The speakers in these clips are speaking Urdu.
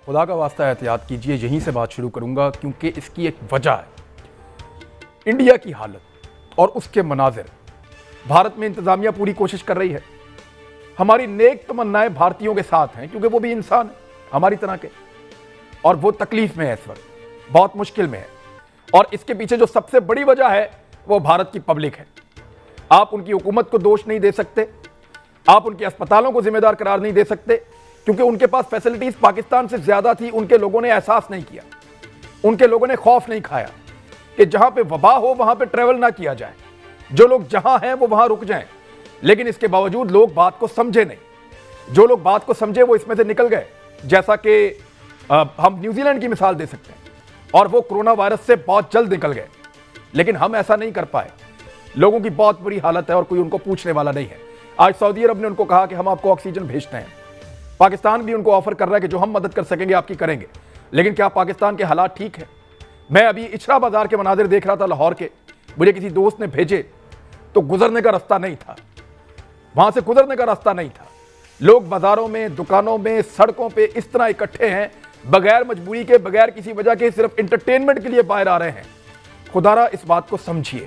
خدا کا واسطہ احتیاط کیجئے. یہیں سے بات شروع کروں گا کیونکہ اس کی ایک وجہ ہے. انڈیا کی حالت اور اس کے مناظر. بھارت میں انتظامیہ پوری کوشش کر رہی ہے. ہماری نیک تمنائیں بھارتیوں کے ساتھ ہیں کیونکہ وہ بھی انسان ہیں ہماری طرح کے, اور وہ تکلیف میں ہے اس وقت, بہت مشکل میں ہے. اور اس کے پیچھے جو سب سے بڑی وجہ ہے وہ بھارت کی پبلک ہے. آپ ان کی حکومت کو دوش نہیں دے سکتے, آپ ان کے اسپتالوں کو ذمہ دار قرار نہیں دے سکتے, کیونکہ ان کے پاس فیسلٹیز پاکستان سے زیادہ تھی. ان کے لوگوں نے احساس نہیں کیا, ان کے لوگوں نے خوف نہیں کھایا کہ جہاں پہ وبا ہو وہاں پہ ٹریول نہ کیا جائے. جو لوگ جہاں ہیں وہ وہاں رک جائیں. لیکن اس کے باوجود لوگ بات کو سمجھے نہیں. جو لوگ بات کو سمجھے وہ اس میں سے نکل گئے, جیسا کہ ہم نیوزی لینڈ کی مثال دے سکتے ہیں, اور وہ کرونا وائرس سے بہت جلد نکل گئے. لیکن ہم ایسا نہیں کر پائے. لوگوں کی بہت بری حالت ہے اور کوئی ان کو پوچھنے والا نہیں ہے. آج سعودی عرب نے ان کو کہا کہ ہم آپ کو آکسیجن بھیجتے ہیں. پاکستان بھی ان کو آفر کر رہا ہے کہ جو ہم مدد کر سکیں گے آپ کی کریں گے. لیکن کیا پاکستان کے حالات ٹھیک ہیں؟ میں ابھی اچھرا بازار کے مناظر دیکھ رہا تھا لاہور کے. مجھے کسی دوست نے بھیجے تو گزرنے کا راستہ نہیں تھا, وہاں سے گزرنے کا راستہ نہیں تھا. لوگ بازاروں میں, دکانوں میں, سڑکوں پہ اس طرح اکٹھے ہیں بغیر مجبوری کے, بغیر کسی وجہ کے, صرف انٹرٹینمنٹ کے لیے باہر آ رہے ہیں. خدا را اس بات کو سمجھیے,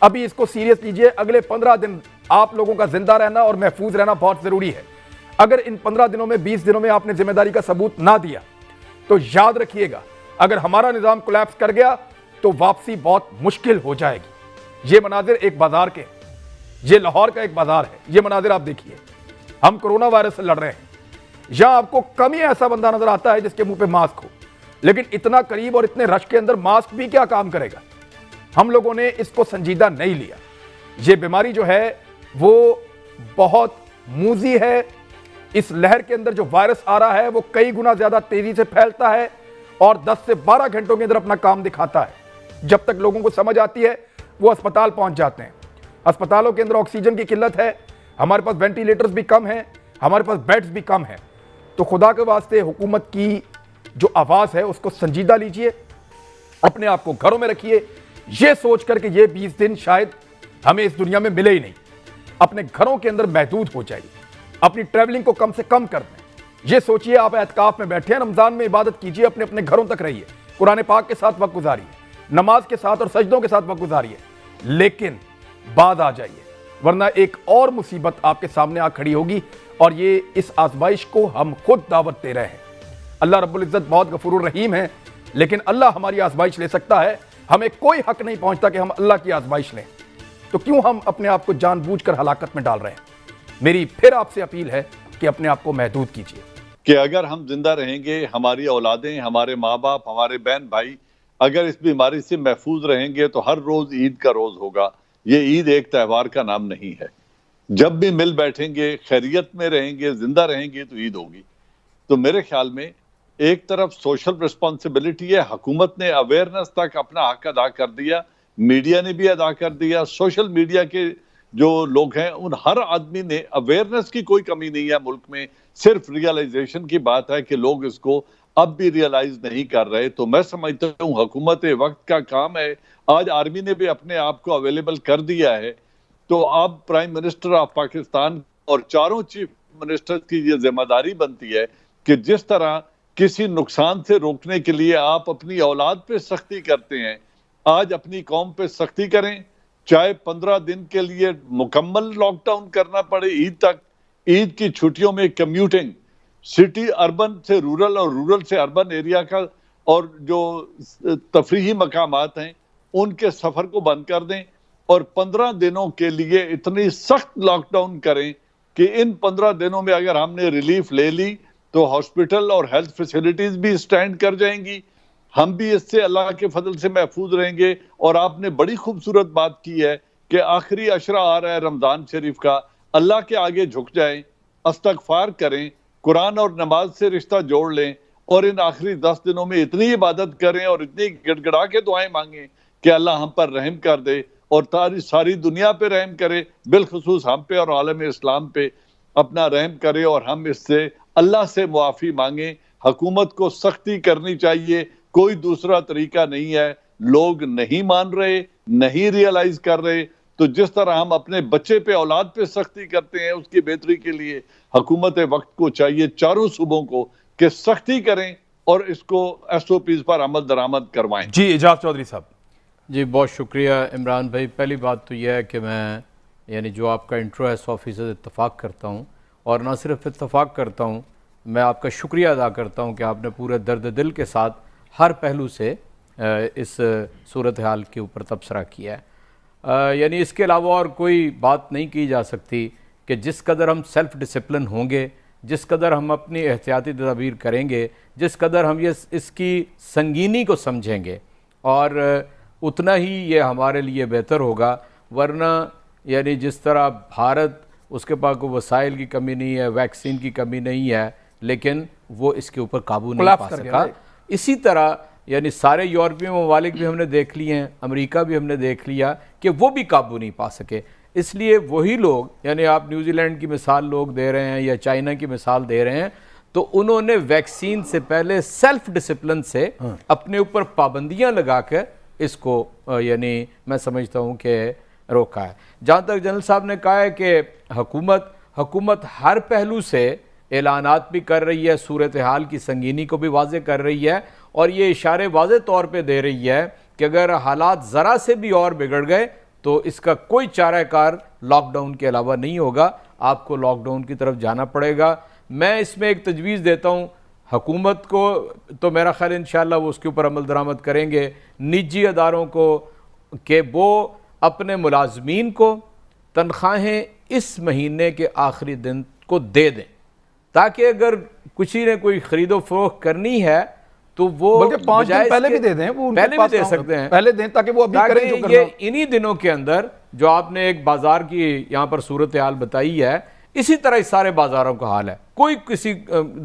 ابھی اس کو سیریس لیجئے. اگلے 15 دن آپ لوگوں کا زندہ رہنا اور محفوظ رہنا بہت ضروری ہے. اگر ان 15 دنوں میں 20 دنوں میں آپ نے ذمہ داری کا ثبوت نہ دیا تو یاد رکھیے گا اگر ہمارا نظام کولیپس کر گیا تو واپسی بہت مشکل ہو جائے گی. یہ مناظر ایک بازار کے, یہ لاہور کا ایک بازار ہے. یہ مناظر آپ دیکھیے. ہم کرونا وائرس سے لڑ رہے ہیں. یہاں آپ کو کم ہی ایسا بندہ نظر آتا ہے جس کے منہ پہ ماسک ہو, لیکن اتنا قریب اور اتنے رش کے اندر ماسک بھی کیا کام کرے گا. ہم لوگوں نے اس کو سنجیدہ نہیں لیا. یہ بیماری جو ہے وہ بہت موذی ہے. اس لہر کے اندر جو وائرس آ رہا ہے وہ کئی گنا زیادہ تیزی سے پھیلتا ہے اور 10 سے 12 گھنٹوں کے اندر اپنا کام دکھاتا ہے. جب تک لوگوں کو سمجھ آتی ہے وہ اسپتال پہنچ جاتے ہیں. اسپتالوں کے اندر آکسیجن کی قلت ہے, ہمارے پاس وینٹیلیٹرز بھی کم ہیں, ہمارے پاس بیڈز بھی کم ہیں. تو خدا کے واسطے حکومت کی جو آواز ہے اس کو سنجیدہ لیجئے, اپنے آپ کو گھروں میں رکھیے, یہ سوچ کر کہ یہ 20 دن شاید ہمیں اس دنیا میں ملے ہی نہیں. اپنے گھروں کے اندر محدود ہو جائیے, اپنی ٹریولنگ کو کم سے کم کر دیں. یہ سوچئے آپ اعتکاف میں بیٹھے ہیں, رمضان میں عبادت کیجئے, اپنے اپنے گھروں تک رہیے, قرآن پاک کے ساتھ وقت گزاریے, نماز کے ساتھ اور سجدوں کے ساتھ وقت گزاریے. لیکن بعد آ جائیے, ورنہ ایک اور مصیبت آپ کے سامنے آ کھڑی ہوگی, اور یہ اس آزمائش کو ہم خود دعوت دے رہے ہیں. اللہ رب العزت بہت غفور الرحیم ہے, لیکن اللہ ہماری آزمائش لے سکتا ہے. ہمیں کوئی حق نہیں پہنچتا کہ ہم اللہ کی آزمائش لیں. تو کیوں ہم اپنے آپ کو جان بوجھ کر ہلاکت میں ڈال رہے ہیں؟ میری پھر آپ سے اپیل ہے کہ اپنے آپ کو محدود کیجیے. کہ اگر ہم زندہ رہیں گے, ہماری اولادیں, ہمارے ماں باپ, ہمارے بہن بھائی اگر اس بیماری سے محفوظ رہیں گے تو ہر روز عید کا روز ہوگا. یہ عید ایک تہوار کا نام نہیں ہے. جب بھی مل بیٹھیں گے, خیریت میں رہیں گے, زندہ رہیں گے تو عید ہوگی. تو میرے خیال میں ایک طرف سوشل ریسپانسبلٹی ہے, حکومت نے اویئرنس تک اپنا حق ادا کر دیا, میڈیا نے بھی ادا کر دیا, سوشل میڈیا کے جو لوگ ہیں ان ہر آدمی نے, اویئرنس کی کوئی کمی نہیں ہے ملک میں, صرف ریئلائزیشن کی بات ہے کہ لوگ اس کو اب بھی ریئلائز نہیں کر رہے. تو میں سمجھتا ہوں حکومت وقت کا کام ہے. آج آرمی نے بھی اپنے آپ کو اویلیبل کر دیا ہے, تو اب پرائم منسٹر آف پاکستان اور چاروں چیف منسٹر کی یہ ذمہ داری بنتی ہے کہ جس طرح کسی نقصان سے روکنے کے لیے آپ اپنی اولاد پہ سختی کرتے ہیں, آج اپنی قوم پہ سختی کریں. چاہے 15 دن کے لیے مکمل لاک ڈاؤن کرنا پڑے عید تک, عید کی چھٹیوں میں کمیوٹنگ, سٹی اربن سے رورل اور رورل سے اربن ایریا کا, اور جو تفریحی مقامات ہیں ان کے سفر کو بند کر دیں, اور 15 دنوں کے لیے اتنی سخت لاک ڈاؤن کریں کہ ان 15 دنوں میں اگر ہم نے ریلیف لے لی تو ہاسپٹل اور ہیلتھ فیسلٹیز بھی سٹینڈ کر جائیں گی, ہم بھی اس سے اللہ کے فضل سے محفوظ رہیں گے. اور آپ نے بڑی خوبصورت بات کی ہے کہ آخری عشرہ آ رہا ہے رمضان شریف کا, اللہ کے آگے جھک جائیں, استغفار کریں, قرآن اور نماز سے رشتہ جوڑ لیں, اور ان آخری 10 دنوں میں اتنی عبادت کریں اور اتنی گڑ گڑا کے دعائیں مانگیں کہ اللہ ہم پر رحم کر دے اور ساری دنیا پہ رحم کرے, بالخصوص ہم پہ اور عالم اسلام پہ اپنا رحم کرے, اور ہم اس سے اللہ سے معافی مانگیں. حکومت کو سختی کرنی چاہیے, کوئی دوسرا طریقہ نہیں ہے. لوگ نہیں مان رہے, نہیں ریئلائز کر رہے. تو جس طرح ہم اپنے بچے پہ, اولاد پہ سختی کرتے ہیں اس کی بہتری کے لیے حکومت وقت کو چاہیے, چاروں صوبوں کو, کہ سختی کریں اور اس کو ایس او پیز پر عمل درآمد کروائیں۔ جی اعجاز چودھری صاحب۔ جی بہت شکریہ عمران بھائی۔ پہلی بات تو یہ ہے کہ میں یعنی جو آپ کا انٹرو ہے 100% اتفاق کرتا ہوں، اور نہ صرف اتفاق کرتا ہوں، میں آپ کا شکریہ ادا کرتا ہوں کہ آپ نے پورے درد دل کے ساتھ ہر پہلو سے اس صورتحال کے اوپر تبصرہ کیا ہے۔ یعنی اس کے علاوہ اور کوئی بات نہیں کی جا سکتی کہ جس قدر ہم سیلف ڈسپلن ہوں گے، جس قدر ہم اپنی احتیاطی تدابیر کریں گے، جس قدر ہم اس کی سنگینی کو سمجھیں گے، اور اتنا ہی یہ ہمارے لیے بہتر ہوگا۔ ورنہ یعنی جس طرح بھارت، اس کے پاس کوئی وسائل کی کمی نہیں ہے، ویکسین کی کمی نہیں ہے، لیکن وہ اس کے اوپر قابو نہیں پا سکا، اسی طرح یعنی سارے یورپی ممالک بھی ہم نے دیکھ لیے ہیں، امریکہ بھی ہم نے دیکھ لیا کہ وہ بھی قابو نہیں پا سکے۔ اس لیے وہی لوگ، یعنی آپ نیوزی لینڈ کی مثال لوگ دے رہے ہیں یا چائنا کی مثال دے رہے ہیں، تو انہوں نے ویکسین سے پہلے سیلف ڈسپلن سے اپنے اوپر پابندیاں لگا کر اس کو یعنی میں سمجھتا ہوں کہ روکا ہے۔ جہاں تک جنرل صاحب نے کہا ہے کہ حکومت ہر پہلو سے اعلانات بھی کر رہی ہے، صورتحال کی سنگینی کو بھی واضح کر رہی ہے، اور یہ اشارے واضح طور پہ دے رہی ہے کہ اگر حالات ذرا سے بھی اور بگڑ گئے تو اس کا کوئی چارہ کار لاک ڈاؤن کے علاوہ نہیں ہوگا، آپ کو لاک ڈاؤن کی طرف جانا پڑے گا۔ میں اس میں ایک تجویز دیتا ہوں حکومت کو، تو میرا خیال انشاءاللہ وہ اس کے اوپر عمل درآمد کریں گے، نجی اداروں کو، کہ وہ اپنے ملازمین کو تنخواہیں اس مہینے کے آخری دن کو دے دیں، تاکہ اگر کسی نے کوئی خرید و فروخت کرنی ہے تو وہ بلکہ 5 دن پہلے بھی دے دیں، وہ پہلے بھی دے سکتے ہیں، پہلے دیں تاکہ وہ ابھی کریں جو کرنا۔ یہ انہی دنوں کے اندر جو آپ نے ایک بازار کی یہاں پر صورتحال بتائی ہے، اسی طرح اس سارے بازاروں کا حال ہے، کوئی کسی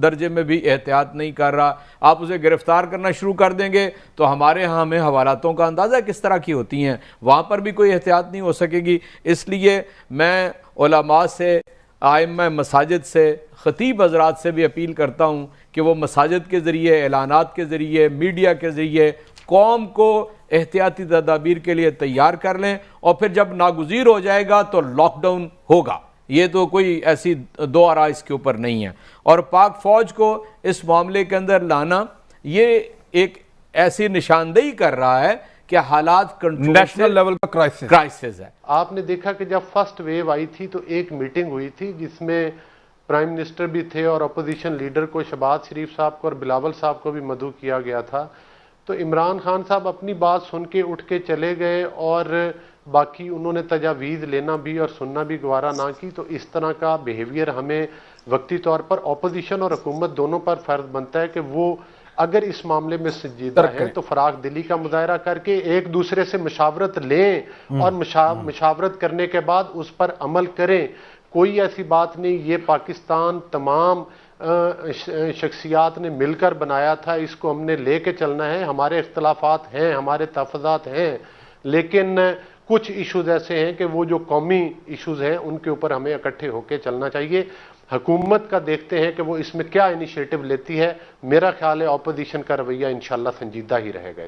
درجے میں بھی احتیاط نہیں کر رہا۔ آپ اسے گرفتار کرنا شروع کر دیں گے تو ہمارے ہاں ہمیں حوالاتوں کا اندازہ کس طرح کی ہوتی ہیں، وہاں پر بھی کوئی احتیاط نہیں ہو سکے گی۔ اس لیے میں علماء سے، ائمہ مساجد سے، خطیب حضرات سے بھی اپیل کرتا ہوں کہ وہ مساجد کے ذریعے، اعلانات کے ذریعے، میڈیا کے ذریعے قوم کو احتیاطی تدابیر کے لیے تیار کر لیں، اور پھر جب ناگزیر ہو جائے گا تو لاک ڈاؤن ہوگا۔ یہ تو کوئی ایسی دو آراء اس کے اوپر نہیں ہے۔ اور پاک فوج کو اس معاملے کے اندر لانا یہ ایک ایسی نشاندہی کر رہا ہے کہ حالات کنٹرول، نیشنل لیول کا کرائسس ہے۔ آپ نے دیکھا کہ جب فرسٹ ویو آئی تھی تو ایک میٹنگ ہوئی تھی جس میں پرائم منسٹر بھی تھے، اور اپوزیشن لیڈر کو شہباز شریف صاحب کو اور بلاول صاحب کو بھی مدعو کیا گیا تھا۔ تو عمران خان صاحب اپنی بات سن کے اٹھ کے چلے گئے، اور باقی انہوں نے تجاویز لینا بھی اور سننا بھی گوارا نہ کی۔ تو اس طرح کا بیہیویئر ہمیں وقتی طور پر اپوزیشن اور حکومت دونوں پر فرض بنتا ہے کہ وہ اگر اس معاملے میں سنجیدہ ہیں تو فراغ دلی کا مظاہرہ کر کے ایک دوسرے سے مشاورت لیں، اور مشاورت کرنے کے بعد اس پر عمل کریں۔ کوئی ایسی بات نہیں، یہ پاکستان تمام شخصیات نے مل کر بنایا تھا، اس کو ہم نے لے کے چلنا ہے۔ ہمارے اختلافات ہیں، ہمارے تحفظات ہیں، لیکن کچھ ایشوز ایسے ہیں کہ وہ جو قومی ایشوز ہیں ان کے اوپر ہمیں اکٹھے ہو کے چلنا چاہیے۔ حکومت کا دیکھتے ہیں کہ وہ اس میں کیا انیشیٹو لیتی ہے۔ میرا خیال ہے اپوزیشن کا رویہ انشاءاللہ سنجیدہ ہی رہے گا۔